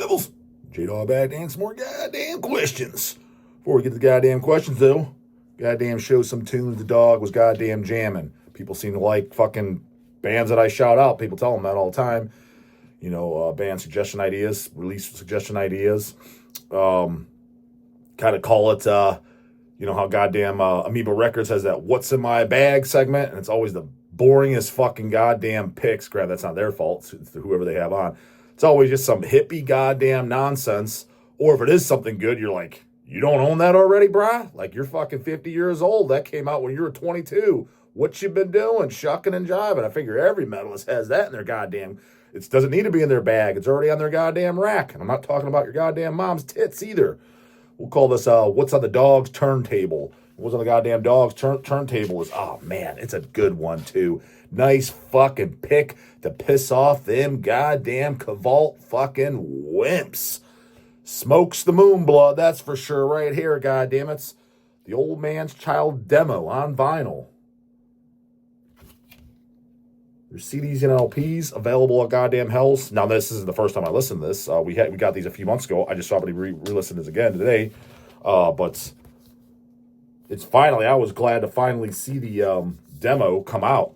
Devils? J-Dawg back to answer more goddamn questions. Before we get to the goddamn questions, though, goddamn show some tunes the dog was goddamn jamming. People seem to like fucking bands that I shout out. People tell them that all the time. You know, band suggestion ideas, release suggestion ideas. Kind of call it, you know, how goddamn Amoeba Records has that What's in My Bag segment, and it's always the boringest fucking goddamn picks. Grab, that's not their fault. It's whoever they have on. It's always just some hippie goddamn nonsense. Or if it is something good, you're like, you don't own that already, brah? Like, you're fucking 50 years old. That came out when you were 22. What you been doing? Shucking and jiving. I figure every metalist has that in their goddamn... It doesn't need to be in their bag. It's already on their goddamn rack. And I'm not talking about your goddamn mom's tits either. We'll call this What's on the Dog's Turntable. What's on the goddamn Dog's turntable is, oh man, it's a good one too. Nice fucking pick to piss off them goddamn Cavalt fucking wimps. Smokes the moon blood, that's for sure right here, goddamn it's the Old Man's Child demo on vinyl. There's CDs and LPs available at goddamn Hell's. Now, this isn't the first time I listened to this. We got these a few months ago. I just probably re-listened to this again today. But it's finally, I was glad to finally see the demo come out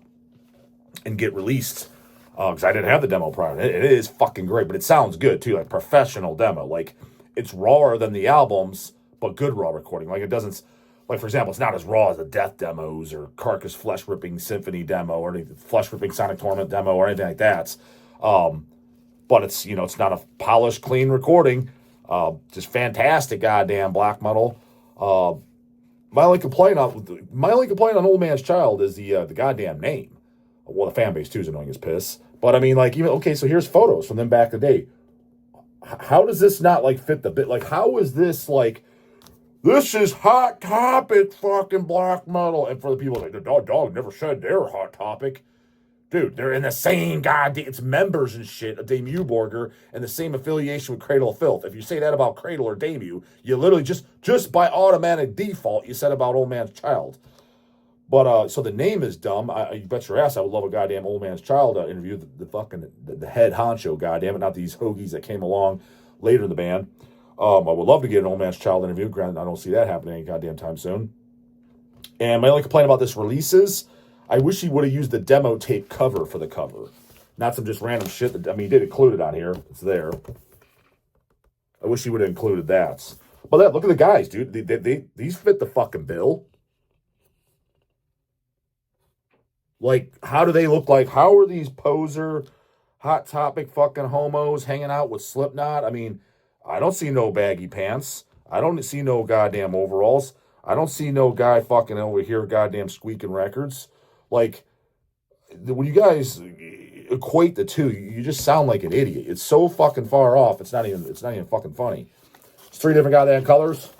and get released. Because I didn't have the demo prior. It is fucking great, but it sounds good too. Like professional demo. Like it's rawer than the albums, but good raw recording. Like it doesn't... Like, for example, it's not as raw as the Death demos or Carcass Flesh Ripping Symphony demo or the Flesh Ripping Sonic Torment demo or anything like that. But it's, you know, it's not a polished, clean recording. Just fantastic goddamn black metal. My only complaint on Old Man's Child is the goddamn name. Well, the fan base too is annoying as piss. But I mean, like, even, okay, so here's photos from them back in the day. How does this not, like, fit the bit? Like, how is this, like... This is Hot Topic fucking black metal. And for the people like, the dog never said they're Hot Topic. Dude, they're in the same goddamn... It's members and shit of Dame Borger and the same affiliation with Cradle of Filth. If you say that about Cradle or Dame, you literally just by automatic default, you said about Old Man's Child. But, so the name is dumb. You bet your ass I would love a goddamn Old Man's Child interview. The head honcho, goddamn it. Not these hoagies that came along later in the band. I would love to get an Old Man's Child interview. Granted, I don't see that happening any goddamn time soon. And my only complaint about this release is, I wish he would have used the demo tape cover for the cover. Not some just random shit. That, I mean, he did include it on here. It's there. I wish he would have included that. But look at the guys, dude. These fit the fucking bill. Like, how do they look like? How are these poser, Hot Topic fucking homos hanging out with Slipknot? I mean... I don't see no baggy pants. I don't see no goddamn overalls. I don't see no guy fucking over here goddamn squeaking records. Like, when you guys equate the two, you just sound like an idiot. It's so fucking far off. It's not even fucking funny. It's 3 different goddamn colors.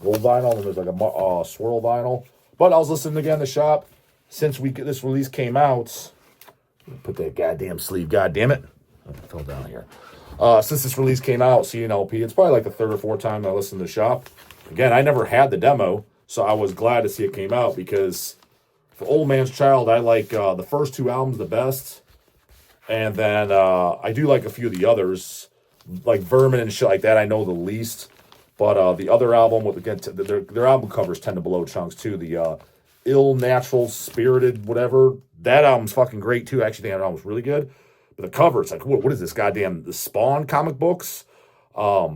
Gold vinyl, and there's like a swirl vinyl. But I was listening again in the shop since this release came out. Put that goddamn sleeve, goddamn it. I fell down here. Since this release came out, CNLP, it's probably like the 3rd or 4th time I listened to the shop. Again, I never had the demo, so I was glad to see it came out because for Old Man's Child, I like the first 2 albums the best. And then I do like a few of the others, like Vermin and shit like that, I know the least. But the other album, again, their album covers tend to blow chunks too. The Ill Natural Spirited, whatever, that album's fucking great too. I actually think that album's really good. But the cover, it's like, what is this goddamn the Spawn comic books? I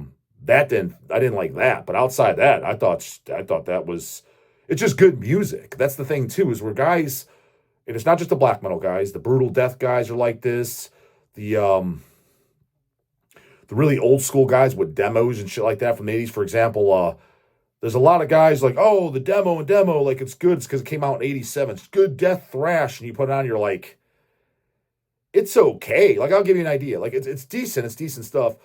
didn't like that. But outside that, I thought that was, it's just good music. That's the thing too, is where guys, and it's not just the black metal guys, the brutal death guys are like this. The really old school guys with demos and shit like that from the 80s, for example, there's a lot of guys like, oh, the demo, like it's good. It's because it came out in 87. It's good death thrash. And you put it on, you're like, it's okay. Like, I'll give you an idea. Like, it's decent. It's decent stuff.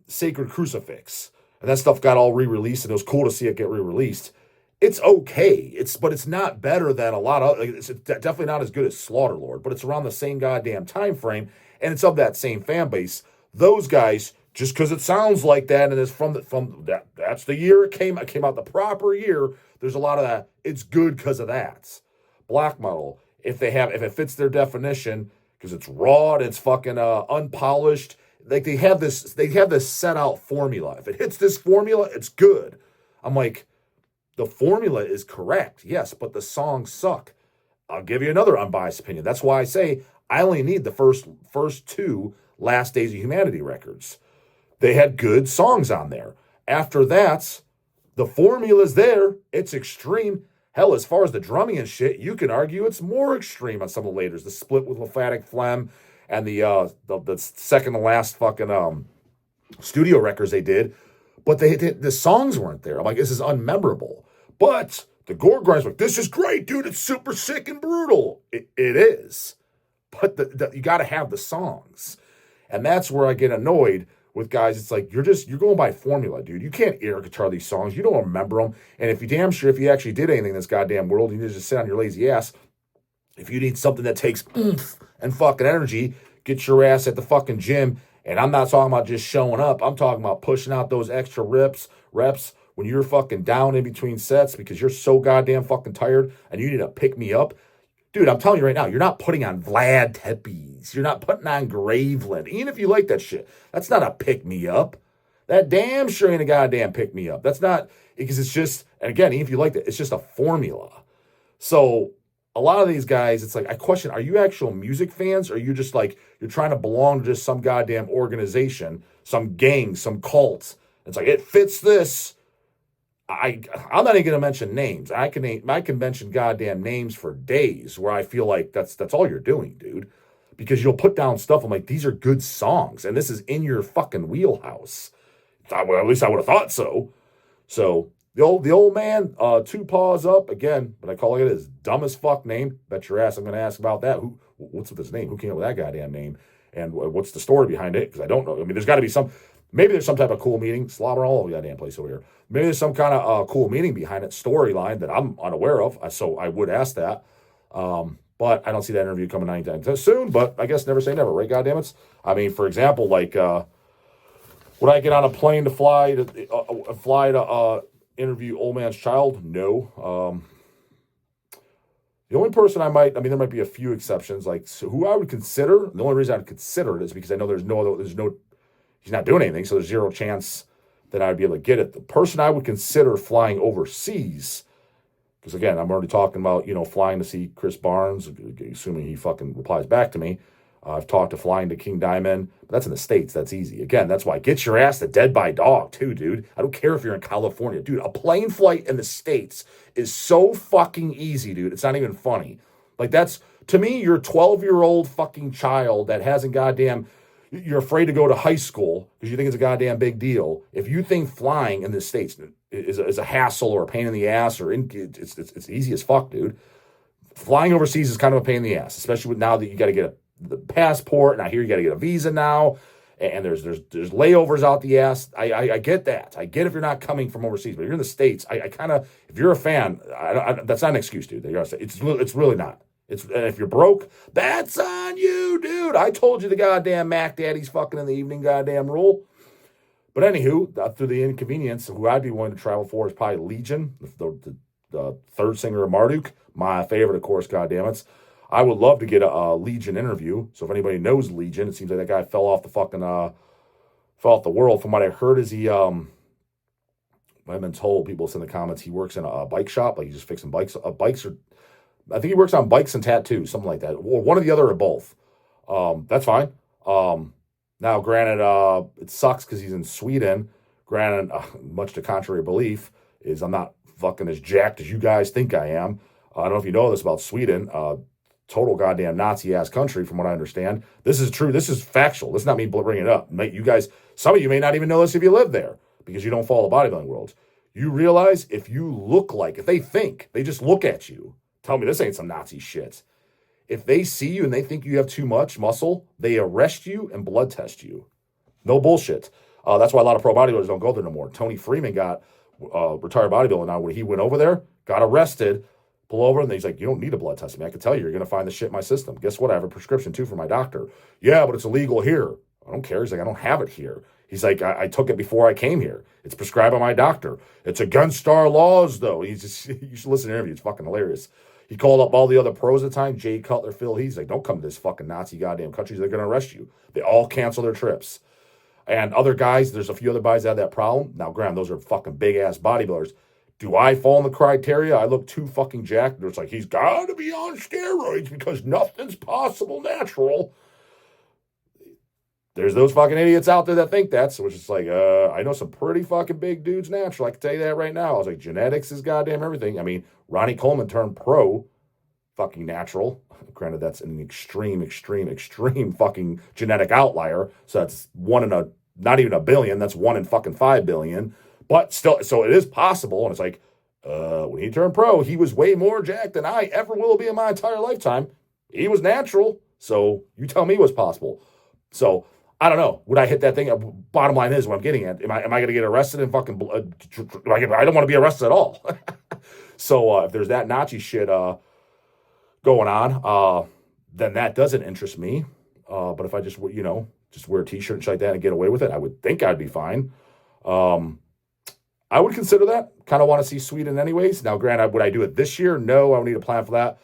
Sacred Crucifix. And that stuff got all re-released, and it was cool to see it get re-released. It's okay. But it's not better than a lot of... Like, it's definitely not as good as Slaughterlord, but it's around the same goddamn time frame, and it's of that same fan base. Those guys, just because it sounds like that, and it's from that, that's the year it came out the proper year, there's a lot of that. It's good because of that. Black metal, if it fits their definition... because it's raw and it's fucking unpolished. like they have this set out formula. If it hits this formula, it's good. I'm like, the formula is correct, yes, but the songs suck. I'll give you another unbiased opinion. That's why I say I only need the first two Last Days of Humanity records. They had good songs on there. After that, the formula's there. It's extreme. Hell, as far as the drumming and shit, you can argue it's more extreme on some of the laters. The split with Lymphatic Phlegm and the second to last fucking studio records they did. But the songs weren't there. I'm like, this is unmemorable. But the gore grind's like, this is great, dude. It's super sick and brutal. It is. But you got to have the songs. And that's where I get annoyed with guys. It's like, you're going by formula, dude. You can't air guitar these songs. You don't remember them. And if you actually did anything in this goddamn world, you need to just sit on your lazy ass. If you need something that takes oomph and fucking energy, get your ass at the fucking gym. And I'm not talking about just showing up. I'm talking about pushing out those extra reps when you're fucking down in between sets because you're so goddamn fucking tired and you need to pick me up. Dude, I'm telling you right now, you're not putting on Vlad Tepes. You're not putting on Graveland. Even if you like that shit, that's not a pick-me-up. That damn sure ain't a goddamn pick-me-up. That's not, because it's just, and again, even if you like that, it's just a formula. So a lot of these guys, it's like, I question, are you actual music fans? Or are you just like, you're trying to belong to just some goddamn organization, some gang, some cult? It's like, it fits this. I'm not even going to mention names. I can mention goddamn names for days where I feel like that's all you're doing, dude. Because you'll put down stuff. I'm like, these are good songs, and this is in your fucking wheelhouse. Well, at least I would have thought so. So the old man, two paws up again, but I call it his dumb as fuck name. Bet your ass I'm going to ask about that. What's with his name? Who came up with that goddamn name? And what's the story behind it? Because I don't know. I mean, there's got to be some. Maybe there's some type of cool meaning. Slobber all over the goddamn place over here. Maybe there's some kind of cool meaning behind it, storyline that I'm unaware of. So I would ask that. But I don't see that interview coming anytime soon. But I guess never say never, right? Goddammit. I mean, for example, like would I get on a plane to fly to interview Old Man's Child? No. The only person there might be a few exceptions. Like who I would consider. The only reason I'd consider it is because I know there's no. He's not doing anything, so there's zero chance that I'd be able to get it. The person I would consider flying overseas, because again, I'm already talking about, flying to see Chris Barnes, assuming he fucking replies back to me. I've talked to flying to King Diamond, but that's in the States. That's easy. Again, that's why get your ass to Dead by Dog too, dude. I don't care if you're in California. Dude, a plane flight in the States is so fucking easy, dude. It's not even funny. Like that's, to me, your 12-year-old fucking child that hasn't goddamn... You're afraid to go to high school because you think it's a goddamn big deal. If you think flying in the States is a hassle or a pain in the ass, it's easy as fuck, dude. Flying overseas is kind of a pain in the ass, especially now that you got to get the passport, and I hear you got to get a visa now, and there's layovers out the ass. I get that. I get if you're not coming from overseas, but if you're in the States, I kind of, if you're a fan, that's not an excuse, dude. It's really not. And if you're broke, that's on you, dude. I told you the goddamn Mac Daddy's fucking in the evening goddamn rule. But anywho, through the inconvenience, who I'd be willing to travel for is probably Legion, the third singer of Marduk. My favorite, of course, goddammit. I would love to get a Legion interview. So if anybody knows Legion, it seems like that guy fell off the world. From what I heard is I've been told, people in the comments, he works in a bike shop, like he's just fixing bikes. I think he works on bikes and tattoos, something like that. Or one or the other or both. That's fine. Now, granted, it sucks because he's in Sweden. Granted, much to contrary belief, is I'm not fucking as jacked as you guys think I am. I don't know if you know this about Sweden. Total goddamn Nazi-ass country, from what I understand. This is true. This is factual. This is not me bringing it up. You guys, some of you may not even know this if you live there because you don't follow the bodybuilding world. You realize if they just look at you, tell me this ain't some Nazi shit. If they see you and they think you have too much muscle, they arrest you and blood test you. No bullshit. That's why a lot of pro bodybuilders don't go there no more. Tony Freeman got retired bodybuilder now. When he went over there, got arrested, pull over, and he's like, you don't need a blood test. I can tell you, you're going to find the shit in my system. Guess what? I have a prescription too from my doctor. Yeah, but it's illegal here. I don't care. He's like, I don't have it here. He's like, I took it before I came here. It's prescribed by my doctor. It's against our laws, though. You should listen to the interview. It's fucking hilarious. He called up all the other pros at the time, Jay Cutler, Phil. He's like, don't come to this fucking Nazi goddamn country. They're going to arrest you. They all cancel their trips. And other guys, there's a few other guys that have that problem. Now, Graham, those are fucking big-ass bodybuilders. Do I fall in the criteria? I look too fucking jacked. It's like, he's got to be on steroids because nothing's possible natural. There's those fucking idiots out there that think that, so it's just like, I know some pretty fucking big dudes natural. I can tell you that right now. I was like, genetics is goddamn everything. I mean, Ronnie Coleman turned pro, fucking natural. Granted, that's an extreme fucking genetic outlier. So that's one in not even a billion. That's 1 in fucking 5 billion. But still, so it is possible. And it's like, when he turned pro, he was way more jacked than I ever will be in my entire lifetime. He was natural. So you tell me what's possible. So I don't know. Would I hit that thing? Bottom line is what I'm getting at. Am I going to get arrested and fucking? I don't want to be arrested at all. So if there's that Nazi shit going on, then that doesn't interest me. But if I just just wear a t-shirt and shit like that and get away with it, I would think I'd be fine. I would consider that. Kind of want to see Sweden anyways. Now, granted, would I do it this year? No, I would need a plan for that.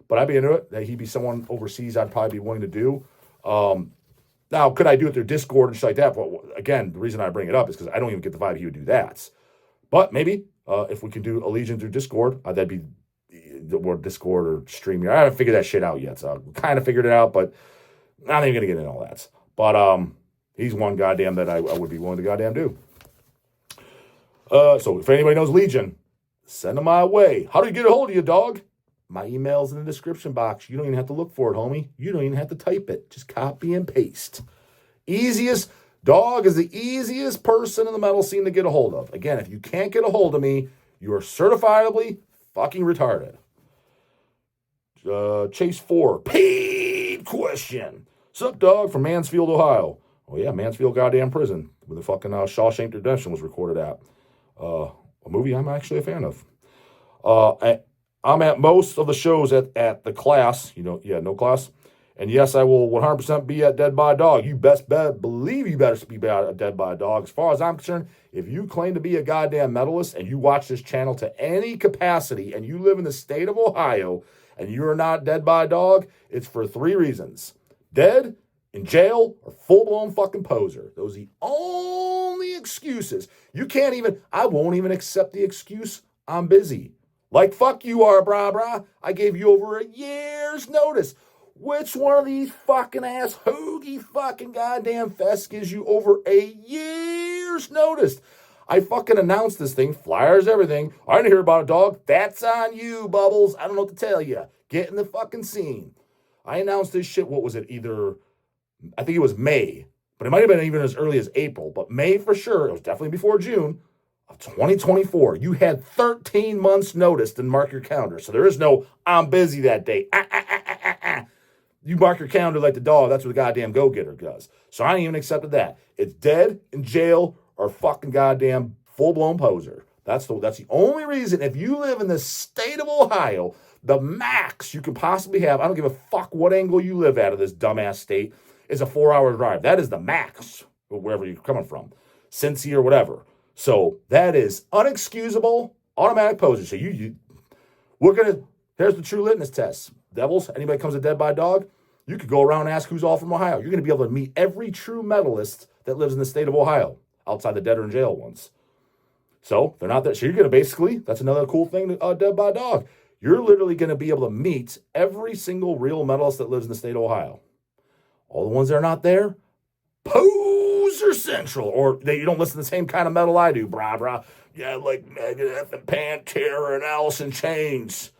But I'd be into it. That he'd be someone overseas I'd probably be willing to do. Now, could I do it through Discord and shit like that? Well, again, the reason I bring it up is because I don't even get the vibe he would do that. But maybe if we can do a Legion through Discord, that'd be or Discord or Stream. I haven't figured that shit out yet. So I kind of figured it out, but I'm not even going to get into all that. But he's one goddamn that I would be willing to goddamn do. So if anybody knows Legion, send them my way. How do you get a hold of you, dog? My email's in the description box. You don't even have to look for it, homie. You don't even have to type it. Just copy and paste. Easiest. DAWG is the easiest person in the metal scene to get a hold of. Again, if you can't get a hold of me, you are certifiably fucking retarded. Chase 4. Paid question. Sup, dog, from Mansfield, Ohio. Oh, yeah, Mansfield goddamn prison, where the fucking Shawshank Redemption was recorded at. A movie I'm actually a fan of. I'm at most of the shows at the class. No class. And yes, I will 100% be at Dead by Dog. You best believe you better be at Dead by Dog. As far as I'm concerned, if you claim to be a goddamn metalist and you watch this channel to any capacity and you live in the state of Ohio and you're not Dead by Dog, it's for 3 reasons. Dead, in jail, or full-blown fucking poser. Those are the only excuses. I won't even accept the excuse, I'm busy. Like, fuck you are, brah. I gave you over a year's notice. Which one of these fucking ass hoagie fucking goddamn fests gives you over a year's notice? I fucking announced this thing, flyers, everything. I didn't hear about it, dog. That's on you, Bubbles. I don't know what to tell you. Get in the fucking scene. I announced this shit, what was it, I think it was May, but it might have been even as early as April, but May for sure, it was definitely before June of 2024. You had 13 months notice to mark your calendar. So there is no, I'm busy that day. You mark your calendar like the dog. That's what the goddamn go-getter does. So I ain't even accepted that. It's dead, in jail, or fucking goddamn full-blown poser. That's the only reason. If you live in the state of Ohio, the max you can possibly have, I don't give a fuck what angle you live at of this dumbass state, is a 4-hour drive. That is the max, wherever you're coming from. Cincy or whatever. So that is unexcusable, automatic poser. So here's the true litmus test. Devils, anybody comes to Dead by Dog, you could go around and ask who's all from Ohio. You're going to be able to meet every true metalist that lives in the state of Ohio, outside the dead or in jail ones. So they're not there. So you're going to basically, that's another cool thing to Dead by Dog. You're literally going to be able to meet every single real metalist that lives in the state of Ohio. All the ones that are not there, poser central. Or you don't listen to the same kind of metal I do, brah. Yeah, like Megadeth and Pantera and Alice in Chains.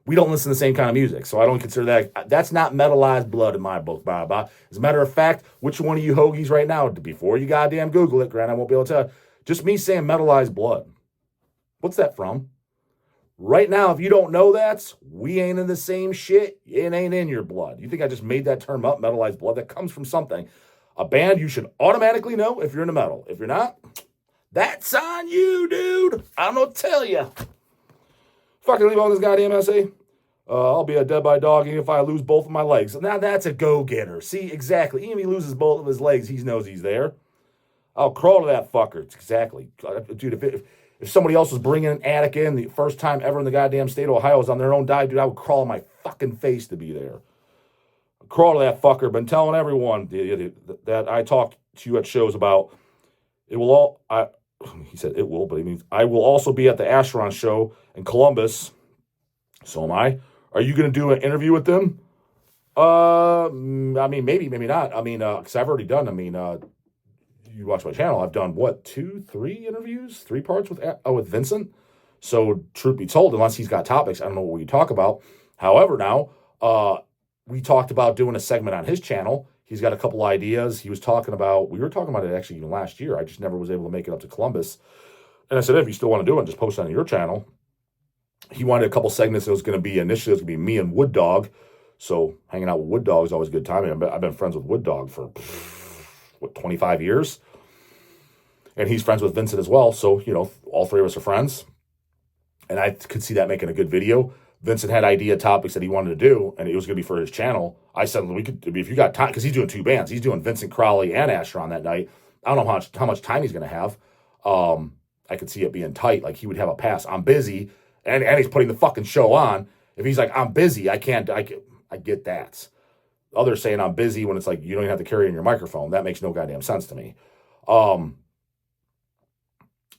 We don't listen to the same kind of music, so I don't consider that. That's not metallized blood in my book, brah. As a matter of fact, which one of you hoagies right now, before you goddamn Google it, Grant, I won't be able to tell you, just me saying metallized blood. What's that from? Right now, if you don't know that, we ain't in the same shit. It ain't in your blood. You think I just made that term up, metallized blood? That comes from something. A band you should automatically know if you're into metal. If you're not, that's on you, dude. I don't know what to tell you. Fucking leave on this goddamn essay. I'll be a Dead by Dog even if I lose both of my legs. Now that's a go-getter. See, exactly. Even if he loses both of his legs, he knows he's there. I'll crawl to that fucker. Exactly. Dude, if somebody else was bringing an addict in the first time ever in the goddamn state of Ohio was on their own dive, dude, I would crawl on my fucking face to be there. I'd crawl to that fucker. Been telling everyone that I talked to you at shows about it will all. He said it will, but he means I will also be at the Asheron show in Columbus. So am I. Are you going to do an interview with them? I mean, maybe not. I mean, because I've already done. I mean, you watch my channel. I've done what 3 interviews, 3 parts with Vincent. So truth be told, unless he's got topics, I don't know what we talk about. However, now we talked about doing a segment on his channel. He's got a couple ideas. We were talking about it actually even last year. I just never was able to make it up to Columbus. And I said, if you still want to do it, just post it on your channel. He wanted a couple segments. It was going to be me and Wood Dog. So hanging out with Wood Dog is always a good time. I've been friends with Wood Dog for 25 years. And he's friends with Vincent as well. So, all 3 of us are friends. And I could see that making a good video. Vincent had idea topics that he wanted to do, and it was going to be for his channel. I said, if you got time, because he's doing 2 bands. He's doing Vincent Crowley and Asheron that night. I don't know how much time he's going to have. I could see it being tight. Like, he would have a pass. I'm busy, and he's putting the fucking show on. If he's like, I'm busy, I can't, I get that. Others saying I'm busy when it's like, you don't even have to carry in your microphone. That makes no goddamn sense to me.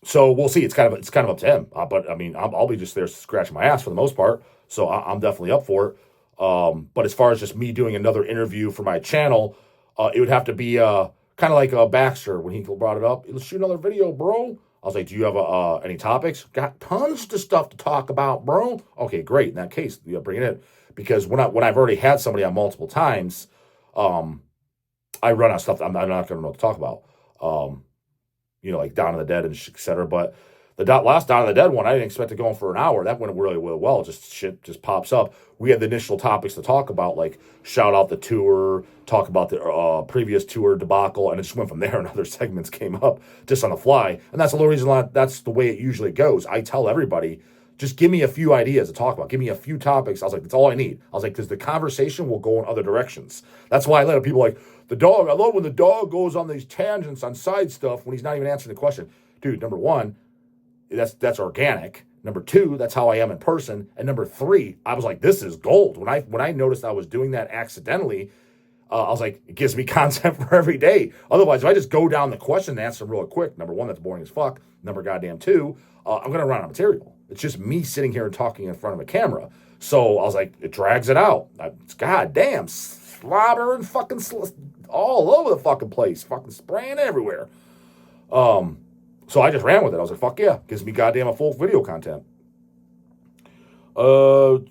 So we'll see. It's kind of up to him. But I mean, I'll be just there scratching my ass for the most part. So I'm definitely up for it. But as far as just me doing another interview for my channel, it would have to be kind of like Baxter when he brought it up. Let's shoot another video, bro. I was like, do you have any topics? Got tons of stuff to talk about, bro. Okay, great. In that case, bring it in. Because when I've already had somebody on multiple times, I run out of stuff I'm not going to know what to talk about. Like Dawn of the Dead and et cetera. But the last Dawn of the Dead one, I didn't expect to go on for an hour. That went really, really well. Just shit just pops up. We had the initial topics to talk about, like shout out the tour, talk about the previous tour debacle, and it just went from there, and other segments came up just on the fly. And that's the only reason that's the way it usually goes. I tell everybody, just give me a few ideas to talk about. Give me a few topics. I was like, that's all I need. I was like, because the conversation will go in other directions. That's why I let people like, the dog, I love when the dog goes on these tangents on side stuff when he's not even answering the question. Dude, number 1, that's organic. Number 2, that's how I am in person. And number 3, I was like, this is gold. When I noticed I was doing that accidentally, I was like, it gives me content for every day. Otherwise, if I just go down the question and answer them real quick, number 1, that's boring as fuck. Number goddamn 2, I'm going to run out of material. It's just me sitting here and talking in front of a camera. So I was like, it drags it out. It's goddamn slobber and fucking all over the fucking place, fucking spraying everywhere. So I just ran with it. I was like, fuck yeah, gives me goddamn a full video content. In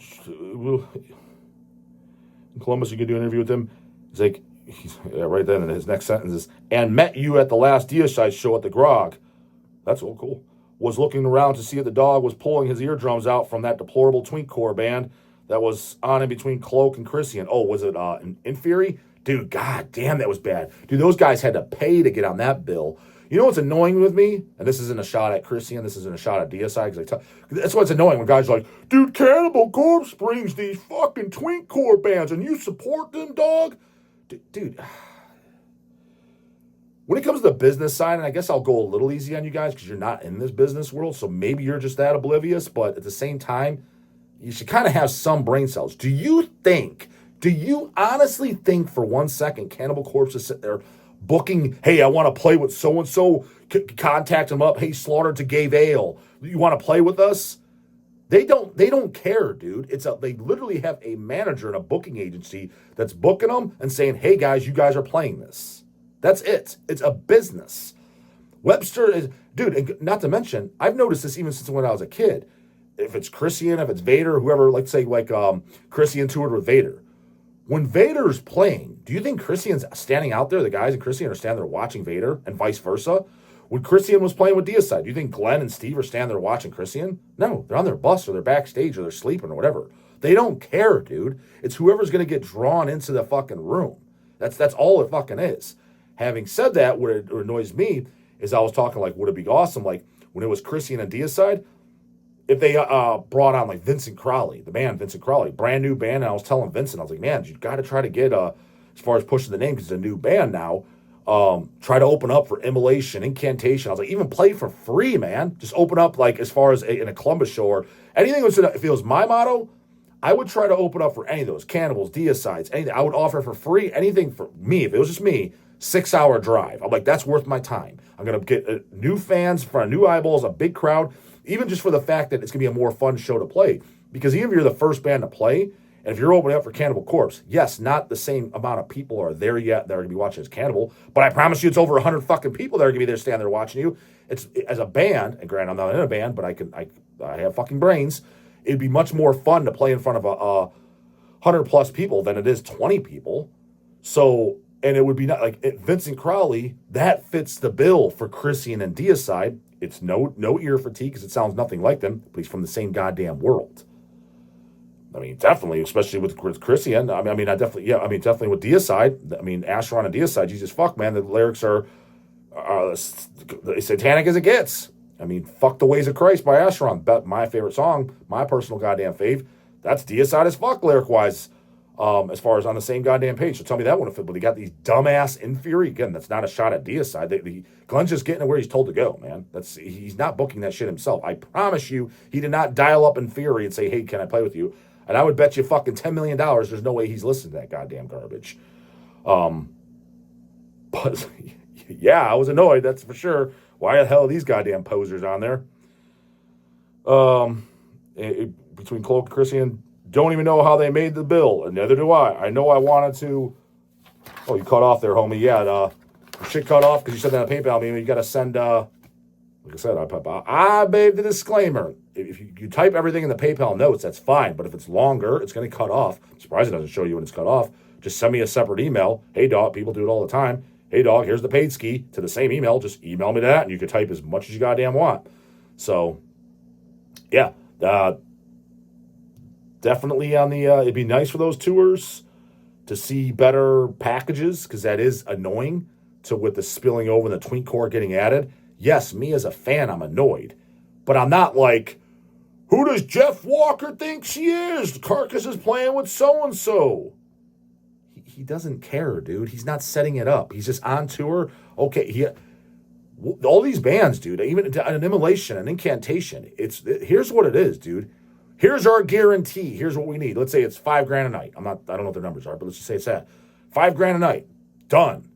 Columbus, you can do an interview with him. He's like, right then, and his next sentence is, and met you at the last Deicide show at the GAYvail. That's all cool. Was looking around to see if the dog was pulling his eardrums out from that deplorable Twinkcore band that was on in between Cloak and Christian. Oh, was it Inferi? Dude, god damn, that was bad. Dude, those guys had to pay to get on that bill. You know what's annoying with me? And this isn't a shot at Christian, this isn't a shot at Deicide. That's what's annoying when guys are like, dude, Cannibal Corpse brings these fucking Twinkcore bands and you support them, dog? Dude, when it comes to the business side, and I guess I'll go a little easy on you guys because you're not in this business world, so maybe you're just that oblivious, but at the same time, you should kind of have some brain cells. Do you honestly think for 1 second Cannibal Corpse is sitting there booking, hey, I want to play with so-and-so, contact them up, hey, Slaughter to GAYvail, you want to play with us? They don't care, dude. They literally have a manager and a booking agency that's booking them and saying, hey, guys, you guys are playing this. That's it. It's a business. Webster is, dude, and not to mention, I've noticed this even since when I was a kid. If it's Christian, if it's Vader, whoever, let's say Christian toured with Vader. When Vader's playing, do you think Christian's standing out there, the guys in Christian are standing there watching Vader and vice versa? When Christian was playing with Deicide, do you think Glenn and Steve are standing there watching Christian? No, they're on their bus or they're backstage or they're sleeping or whatever. They don't care, dude. It's whoever's going to get drawn into the fucking room. That's all it fucking is. Having said that, what annoys me is I was talking like, would it be awesome, like when it was Christian and Deicide, if they brought on like Vincent Crowley, the band Vincent Crowley, brand new band, and I was telling Vincent, I was like, man, you got to try to get, as far as pushing the name, because it's a new band now, try to open up for Immolation, Incantation. I was like, even play for free, man. Just open up, like, as far as in a Columbus show or anything. If it was my motto, I would try to open up for any of those, Cannibals, Deicides, anything. I would offer for free anything for me. If it was just me, 6-hour drive. I'm like, that's worth my time. I'm going to get new fans, for new eyeballs, a big crowd, even just for the fact that it's going to be a more fun show to play. Because even if you're the first band to play, and if you're opening up for Cannibal Corpse, yes, not the same amount of people are there yet that are going to be watching as Cannibal, but I promise you it's over 100 fucking people that are going to be there standing there watching you. It's as a band, and granted I'm not in a band, but I have fucking brains. It'd be much more fun to play in front of a 100 plus people than it is 20 people. So, and it would be not like Vincent Crowley, that fits the bill for Christian and Deicide. It's no ear fatigue because it sounds nothing like them, but he's from the same goddamn world. I mean, definitely, especially with Christian. Definitely with Deicide. I mean, Asheron and Deicide, Jesus fuck, man, the lyrics are satanic as it gets. I mean, fuck the ways of Christ by Asheron. My favorite song, my personal goddamn fave. That's Deicide as fuck lyric-wise, as far as on the same goddamn page. So tell me that wouldn't fit. But he got these dumbass Inferi. Again, that's not a shot at Deicide. Glenn's just getting to where he's told to go, man. He's not booking that shit himself. I promise you, he did not dial up Inferi and say, hey, can I play with you? And I would bet you fucking $10 million there's no way he's listening to that goddamn garbage. But, yeah, I was annoyed, that's for sure. Why the hell are these goddamn posers on there? Between Cloak and Christian, don't even know how they made the bill, and neither do I. I know I wanted to... Oh, you cut off there, homie. Yeah, shit cut off because you said that on PayPal. I mean, you got to send... like I said, I made the disclaimer. If you type everything in the PayPal notes, that's fine. But if it's longer, it's going to cut off. I'm surprised it doesn't show you when it's cut off. Just send me a separate email. Hey, dog, people do it all the time. Hey, dog, here's the paid ski to the same email. Just email me that, and you can type as much as you goddamn want. So, yeah. Definitely on the... it'd be nice for those tours to see better packages, because that is annoying with the spilling over and the twink core getting added. Yes, me as a fan, I'm annoyed. But I'm not like, who does Jeff Walker think she is? Carcass is playing with so-and-so. He doesn't care, dude. He's not setting it up. He's just on tour. Okay, all these bands, dude, even an Immolation, an Incantation, here's what it is, dude. Here's our guarantee. Here's what we need. Let's say it's $5,000 a night. I don't know what their numbers are, but let's just say it's that. $5,000 a night. Done.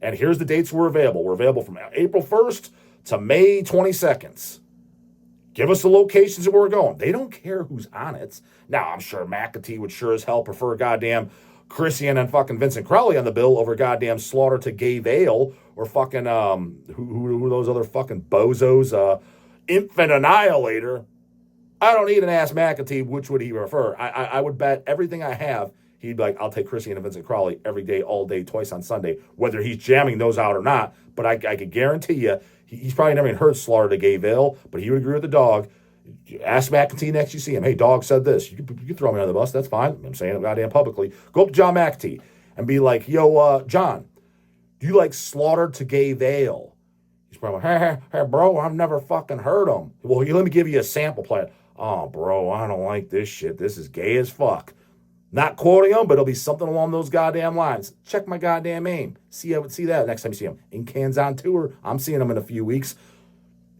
And here's the dates we're available. We're available from April 1st to May 22nd. Give us the locations of where we're going. They don't care who's on it. Now, I'm sure McEntee would sure as hell prefer goddamn Christian and fucking Vincent Crowley on the bill over goddamn Slaughter to GAYvail or fucking, who are those other fucking bozos? Infant Annihilator. I don't need an ask McEntee which would he prefer. I would bet everything I have he'd be like, I'll take Christian and Vincent Crowley every day, all day, twice on Sunday, whether he's jamming those out or not. But I could guarantee you, he's probably never even heard Slaughter to GAYvail, but he would agree with the dog. Ask McEntee next you see him. Hey, dog said this. You can throw me on the bus. That's fine. I'm saying it goddamn publicly. Go up to John McEntee and be like, yo, John, do you like Slaughter to GAYvail? He's probably like, hey, bro, I've never fucking heard him. Well, let me give you a sample play. Oh, bro, I don't like this shit. This is gay as fuck. Not quoting him, but it'll be something along those goddamn lines. Check my goddamn aim. See that next time you see him. In Can's on tour. I'm seeing him in a few weeks.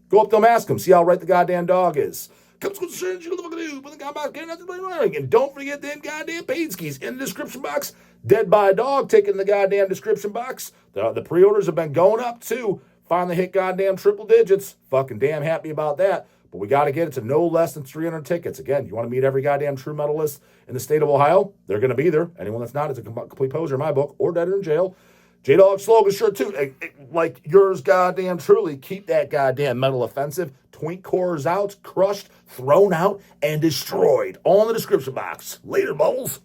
Go up to him, ask him. See how right the goddamn dog is. And don't forget them goddamn paid skis in the description box. Dead by a Dog taking the goddamn description box. The pre-orders have been going up too. Finally hit goddamn triple digits. Fucking damn happy about that. But we got to get it to no less than 300 tickets. Again, you want to meet every goddamn true metalist in the state of Ohio? They're going to be there. Anyone that's not is a complete poser in my book or dead or in jail. J-Dog slogan shirt too. Like yours goddamn truly. Keep that goddamn metal offensive. Twink cores out, crushed, thrown out, and destroyed. All in the description box. Later, bubbles.